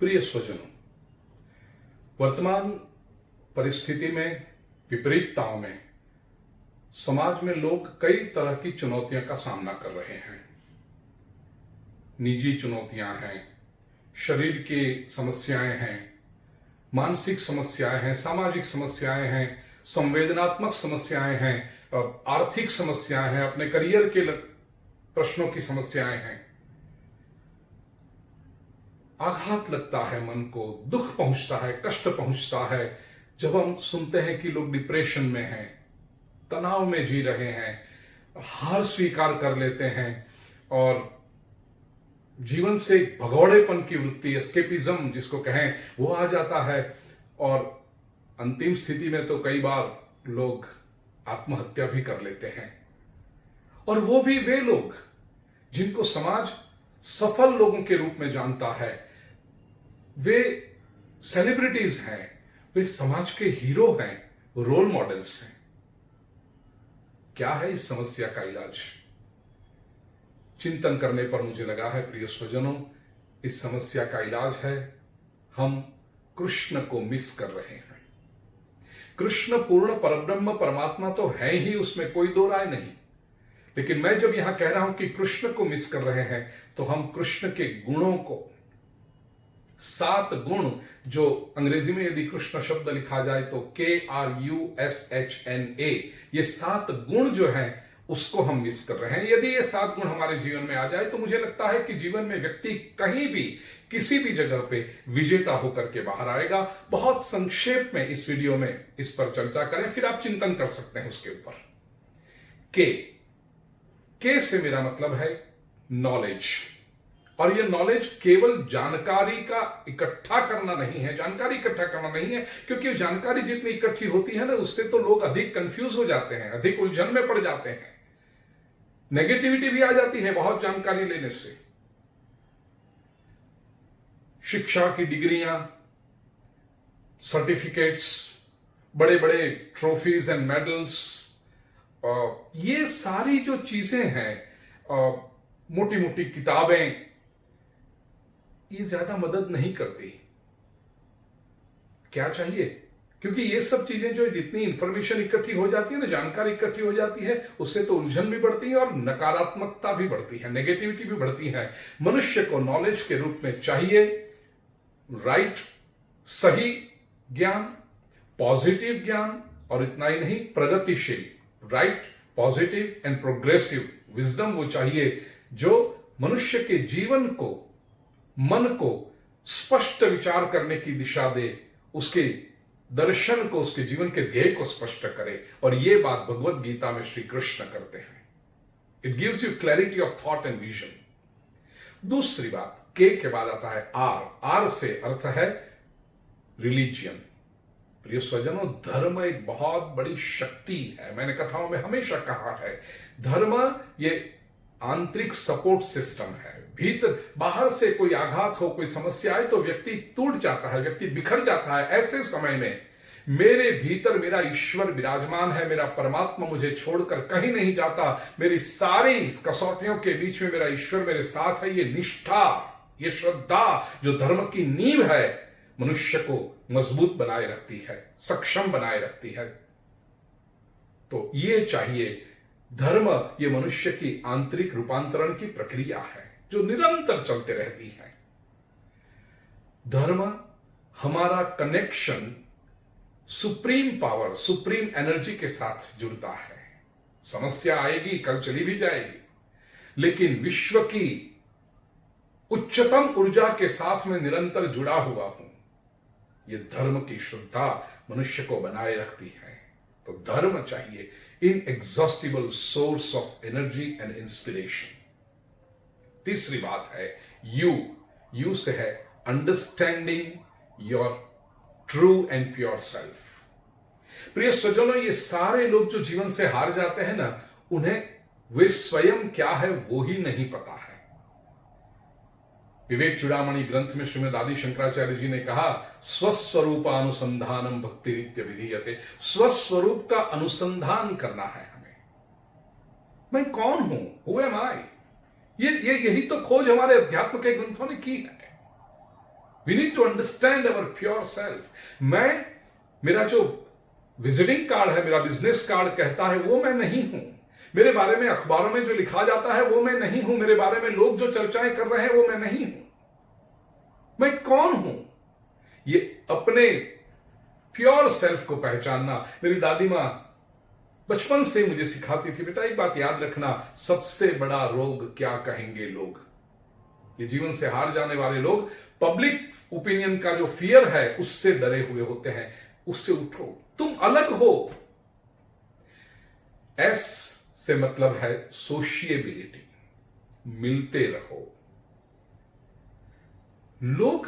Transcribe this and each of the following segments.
प्रिय स्वजनों, वर्तमान परिस्थिति में, विपरीतताओं में समाज में लोग कई तरह की चुनौतियों का सामना कर रहे हैं। निजी चुनौतियां हैं, शरीर की समस्याएं हैं, मानसिक समस्याएं हैं, सामाजिक समस्याएं हैं, संवेदनात्मक समस्याएं हैं, आर्थिक समस्याएं हैं, अपने करियर के प्रश्नों की समस्याएं हैं। आघात लगता है, मन को दुख पहुंचता है, कष्ट पहुंचता है जब हम सुनते हैं कि लोग डिप्रेशन में हैं, तनाव में जी रहे हैं, हार स्वीकार कर लेते हैं और जीवन से भगौड़ेपन की वृत्ति, एस्केपिज्म जिसको कहें, वो आ जाता है। और अंतिम स्थिति में तो कई बार लोग आत्महत्या भी कर लेते हैं। और वो भी वे लोग जिनको समाज सफल लोगों के रूप में जानता है, वे सेलिब्रिटीज हैं, वे समाज के हीरो हैं, रोल मॉडल्स हैं। क्या है इस समस्या का इलाज? चिंतन करने पर मुझे लगा है, प्रिय स्वजनों, इस समस्या का इलाज है हम कृष्ण को मिस कर रहे हैं। कृष्ण पूर्ण परब्रह्म परमात्मा तो है ही, उसमें कोई दो राय नहीं। लेकिन मैं जब यहां कह रहा हूं कि कृष्ण को मिस कर रहे हैं, तो हम कृष्ण के गुणों को, 7 गुण, जो अंग्रेजी में यदि कृष्ण शब्द लिखा जाए तो KRUSHNA, ये 7 गुण जो हैं उसको हम मिस कर रहे हैं। यदि ये 7 गुण हमारे जीवन में आ जाए तो मुझे लगता है कि जीवन में व्यक्ति कहीं भी, किसी भी जगह पे विजेता होकर के बाहर आएगा। बहुत संक्षेप में इस वीडियो में इस पर चर्चा करें, फिर आप चिंतन कर सकते हैं उसके ऊपर। के से मेरा मतलब है नॉलेज। और यह नॉलेज केवल जानकारी का इकट्ठा करना नहीं है, जानकारी इकट्ठा करना नहीं है, क्योंकि जानकारी जितनी इकट्ठी होती है ना, उससे तो लोग अधिक कंफ्यूज हो जाते हैं, अधिक उलझन में पड़ जाते हैं, नेगेटिविटी भी आ जाती है बहुत जानकारी लेने से। शिक्षा की डिग्रियां, सर्टिफिकेट्स, बड़े बड़े ट्रॉफीज एंड मेडल्स, ये सारी जो चीजें हैं, मोटी मोटी किताबें, ये ज्यादा मदद नहीं करती। क्या चाहिए? क्योंकि ये सब चीजें जो जितनी इंफॉर्मेशन इकट्ठी हो जाती है ना, जानकारी इकट्ठी हो जाती है, उससे तो उलझन भी बढ़ती है और नकारात्मकता भी बढ़ती है, नेगेटिविटी भी बढ़ती है। मनुष्य को नॉलेज के रूप में चाहिए राइट, सही ज्ञान, पॉजिटिव ज्ञान, और इतना ही नहीं, प्रगतिशील, right, positive and progressive wisdom वो चाहिए, जो मनुष्य के जीवन को, मन को स्पष्ट विचार करने की दिशा दे, उसके दर्शन को, उसके जीवन के ध्येय को स्पष्ट करे। और यह बात भगवत गीता में श्री कृष्ण करते हैं। It gives you clarity of thought and vision. दूसरी बात, के बाद आता है आर से अर्थ है रिलीजियन। प्रिय स्वजनों, धर्म एक बहुत बड़ी शक्ति है। मैंने कथाओं में हमेशा कहा है, धर्म ये आंतरिक सपोर्ट सिस्टम है। भीतर बाहर से कोई आघात हो, कोई समस्या आए तो व्यक्ति टूट जाता है, व्यक्ति बिखर जाता है। ऐसे समय में मेरे भीतर मेरा ईश्वर विराजमान है, मेरा परमात्मा मुझे छोड़कर कहीं नहीं जाता, मेरी सारी कसौटियों के बीच में मेरा ईश्वर मेरे साथ है। ये निष्ठा, ये श्रद्धा जो धर्म की नींव है, मनुष्य को मजबूत बनाए रखती है, सक्षम बनाए रखती है। तो ये चाहिए। धर्म ये मनुष्य की आंतरिक रूपांतरण की प्रक्रिया है जो निरंतर चलते रहती है। धर्म हमारा connection supreme power, supreme energy के साथ जुड़ता है। समस्या आएगी, कल चली भी जाएगी, लेकिन विश्व की उच्चतम ऊर्जा के साथ में निरंतर जुड़ा हुआ हूं। यह धर्म की श्रद्धा मनुष्य को बनाए रखती है। तो धर्म चाहिए, inexhaustible source of energy and inspiration. तीसरी बात है यू से है understanding your true and pure self. प्रिय स्वजनों, ये सारे लोग जो जीवन से हार जाते हैं ना, उन्हें वे स्वयं क्या है वो ही नहीं पता है। विवेक चूड़ामणि ग्रंथ में श्रीमद आदि शंकराचार्य जी ने कहा, स्वस्वरूपानुसंधानम भक्तिरित्य विधीयते। स्वस्वरूप का अनुसंधान करना है हमें। मैं कौन हूं? हु एम आई? यही तो खोज हमारे अध्यात्म के ग्रंथों ने की है। We need to understand our pure self. मेरा जो विजिटिंग कार्ड है, मेरा बिजनेस कार्ड कहता है, वो मैं नहीं हूं। मेरे बारे में अखबारों में जो लिखा जाता है वो मैं नहीं हूं। मेरे बारे में लोग जो चर्चाएं कर रहे हैं वो मैं नहीं हूं। मैं कौन हूं? ये अपने प्योर सेल्फ को पहचानना मेरी दादी मां बचपन से मुझे सिखाती थी, बेटा एक बात याद रखना, सबसे बड़ा रोग क्या कहेंगे लोग। ये जीवन से हार जाने वाले लोग पब्लिक ओपिनियन का जो फियर है उससे डरे हुए होते हैं। उससे उठो, तुम अलग हो। एस से मतलब है सोशिएबिलिटी, मिलते रहो। लोग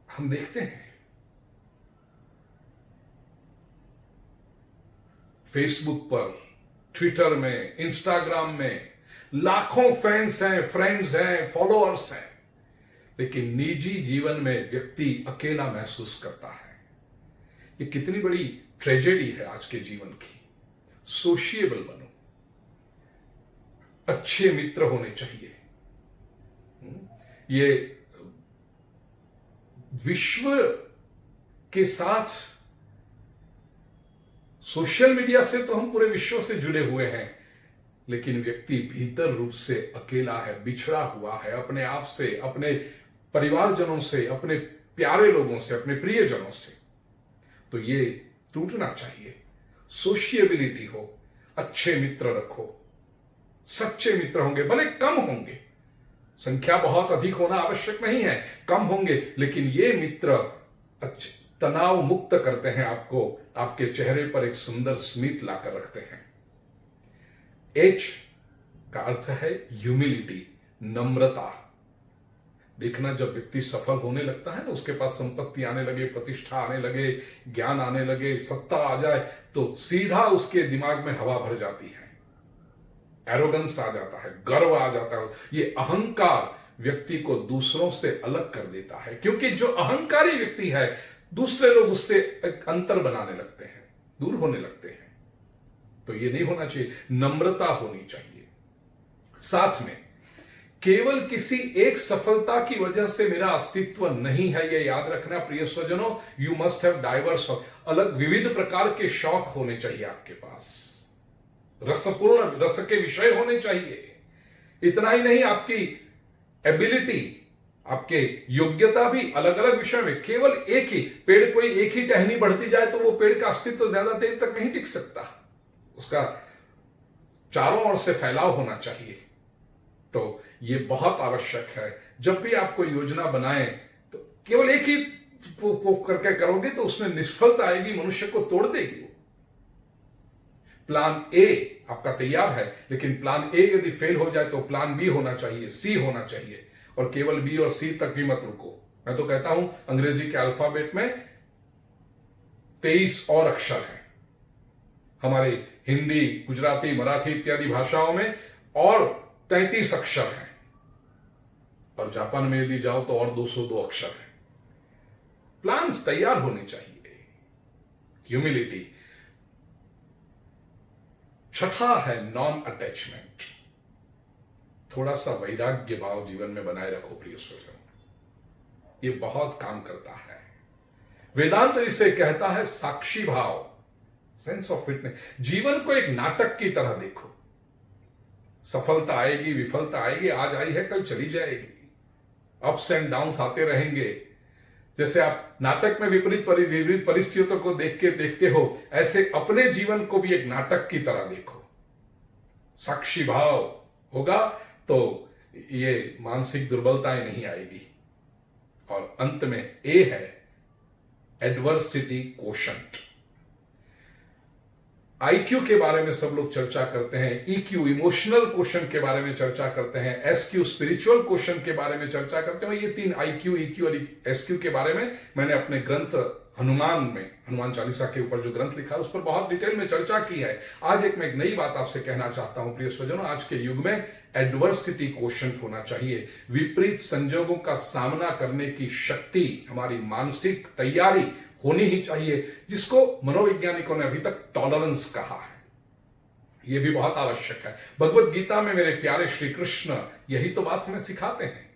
हम देखते हैं फेसबुक पर, ट्विटर में, इंस्टाग्राम में लाखों फैंस हैं, फ्रेंड्स हैं, फॉलोअर्स हैं, लेकिन निजी जीवन में व्यक्ति अकेला महसूस करता है। ये कितनी बड़ी ट्रेजेडी है आज के जीवन की। सोशिएबल बनो, अच्छे मित्र होने चाहिए। ये विश्व के साथ सोशल मीडिया से तो हम पूरे विश्व से जुड़े हुए हैं, लेकिन व्यक्ति भीतर रूप से अकेला है, बिछड़ा हुआ है अपने आप से, अपने परिवारजनों से, अपने प्यारे लोगों से, अपने प्रियजनों से। तो ये टूटना चाहिए। सोशिएबिलिटी हो, अच्छे मित्र रखो। सच्चे मित्र होंगे, भले कम होंगे, संख्या बहुत अधिक होना आवश्यक नहीं है, कम होंगे, लेकिन ये मित्र अच्छे तनाव मुक्त करते हैं आपको, आपके चेहरे पर एक सुंदर स्मित लाकर रखते हैं। एच का अर्थ है ह्यूमिलिटी, नम्रता। देखना, जब व्यक्ति सफल होने लगता है ना, उसके पास संपत्ति आने लगे, प्रतिष्ठा आने लगे, ज्ञान आने लगे, सत्ता आ जाए, तो सीधा उसके दिमाग में हवा भर जाती है, एरोगेंस आ जाता है, गर्व आ जाता है। ये अहंकार व्यक्ति को दूसरों से अलग कर देता है, क्योंकि जो अहंकारी व्यक्ति है दूसरे लोग उससे एक अंतर बनाने लगते हैं, दूर होने लगते हैं। तो ये नहीं होना चाहिए, नम्रता होनी चाहिए। साथ में केवल किसी एक सफलता की वजह से मेरा अस्तित्व नहीं है, यह याद रखना प्रिय स्वजनों। यू मस्ट हैव डाइवर्स, अलग विविध प्रकार के शौक होने चाहिए आपके पास, रसपूर्ण रस के विषय होने चाहिए। इतना ही नहीं, आपकी एबिलिटी, आपके योग्यता भी अलग अलग विषय में। केवल एक ही पेड़, कोई एक ही टहनी बढ़ती जाए तो वो पेड़ का अस्तित्व ज्यादा देर तक नहीं टिक सकता, उसका चारों ओर से फैलाव होना चाहिए। तो ये बहुत आवश्यक है। जब भी आप कोई योजना बनाएं तो केवल एक ही करके करोगे तो उसमें निष्फलता आएगी, मनुष्य को तोड़ देगी। प्लान ए आपका तैयार है, लेकिन प्लान ए यदि फेल हो जाए तो प्लान बी होना चाहिए, सी होना चाहिए, और केवल बी और सी तक भी मत रुको। मैं तो कहता हूं अंग्रेजी के अल्फाबेट में 23 और अक्षर हैं, हमारे हिंदी, गुजराती, मराठी इत्यादि भाषाओं में और 33 अक्षर हैं, और जापान में यदि जाओ तो और 202 अक्षर हैं। प्लान्स तैयार होने चाहिए। ह्यूमिलिटी। छठा है नॉन अटैचमेंट, थोड़ा सा वैराग्य भाव जीवन में बनाए रखो प्रिय स्वजन, ये बहुत काम करता है। वेदांत इसे कहता है साक्षी भाव, सेंस ऑफ फिटनेस। जीवन को एक नाटक की तरह देखो, सफलता आएगी, विफलता आएगी, आज आई है कल चली जाएगी, अप्स एंड डाउन्स आते रहेंगे। जैसे आप नाटक में विपरीत परिस्थितियों को देखते हो, ऐसे अपने जीवन को भी एक नाटक की तरह देखो। साक्षी भाव होगा तो ये मानसिक दुर्बलताएं नहीं आएगी। और अंत में ए है एडवर्सिटी कोशंट। आईक्यू के बारे में सब लोग चर्चा करते हैं, ईक्यू इमोशनल क्वेश्चन के बारे में चर्चा करते हैं, एसक्यू स्पिरिचुअल क्वेश्चन के बारे में चर्चा करते हैं। ये तीन आईक्यू, ईक्यू और एसक्यू के बारे में मैंने अपने ग्रंथ हनुमान में, हनुमान चालीसा के ऊपर जो ग्रंथ लिखा है उस पर बहुत डिटेल में चर्चा की है। आज मैं एक नई बात आपसे कहना चाहता हूं प्रिय स्वजनों, आज के युग में एडवर्सिटी क्वेश्चन होना चाहिए। विपरीत संजोगों का सामना करने की शक्ति, हमारी मानसिक तैयारी होनी ही चाहिए, जिसको मनोवैज्ञानिकों ने अभी तक टॉलरेंस कहा है। यह भी बहुत आवश्यक है। भगवत गीता में मेरे प्यारे श्री कृष्ण यही तो बात हमें सिखाते हैं।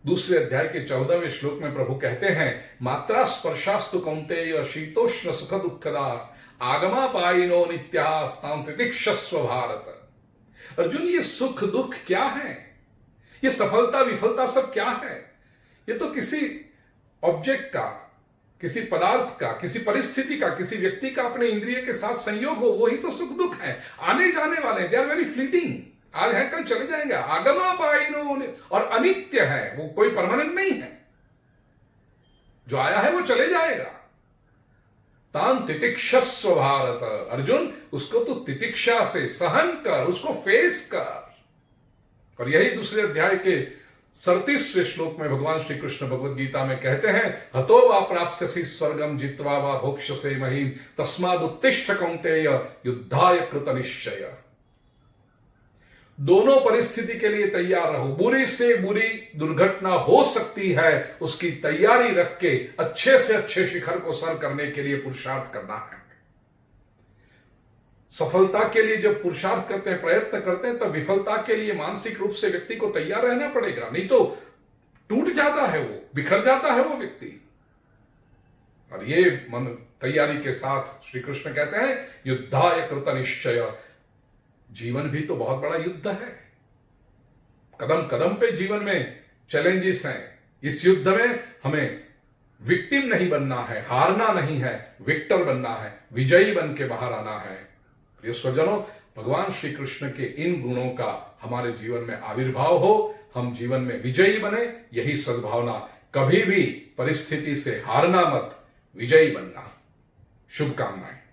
दूसरे अध्याय के 14वें श्लोक में प्रभु कहते हैं, मात्रा स्पर्शास्तु कौन्तेय शीतोष्ण सुख दुखदा आगमापायिनो नित्यास्तां तितिक्षस्व भारत। अर्जुन, ये सुख दुख क्या है? ये सफलता विफलता सब क्या है? ये तो किसी ऑब्जेक्ट का, किसी पदार्थ का, किसी परिस्थिति का, किसी व्यक्ति का अपने इंद्रिय के साथ संयोग हो, वही तो सुख दुख है। आने जाने वाले, दे आर वेरी फ्लीटिंग, आज है कल चले जाएंगे। आगमापायिनो, और अनित्य है, वो कोई परमानेंट नहीं है। जो आया है वो चले जाएगा। तान तितिक्षस्व भारत। अर्जुन, उसको तो तितिक्षा से सहन कर, उसको फेस कर। और यही दूसरे अध्याय के 37वें श्लोक में भगवान श्री कृष्ण भगवद गीता में कहते हैं, हतो वा प्राप्स्यसि स्वर्गम जित्वा वा भोक्ष्यसे महीम तस्माद् उत्तिष्ठ कौन्तेय युद्धाय कृत निश्चय। दोनों परिस्थिति के लिए तैयार रहो। बुरी से बुरी दुर्घटना हो सकती है, उसकी तैयारी रख के अच्छे से अच्छे शिखर को सर करने के लिए पुरुषार्थ करना है। सफलता के लिए जब पुरुषार्थ करते हैं, प्रयत्न करते हैं, तब विफलता के लिए मानसिक रूप से व्यक्ति को तैयार रहना पड़ेगा, नहीं तो टूट जाता है, वो बिखर जाता है वो व्यक्ति। और ये मन तैयारी के साथ श्री कृष्ण कहते हैं, युद्धाय कृत निश्चय। जीवन भी तो बहुत बड़ा युद्ध है। कदम कदम पे जीवन में चैलेंजेस हैं। इस युद्ध में हमें विक्टिम नहीं बनना है, हारना नहीं है, विक्टर बनना है, विजयी बन के बाहर आना है। प्रिय स्वजनों, भगवान श्री कृष्ण के इन गुणों का हमारे जीवन में आविर्भाव हो, हम जीवन में विजयी बने, यही सद्भावना। कभी भी परिस्थिति से हारना मत, विजयी बनना। शुभकामनाएं।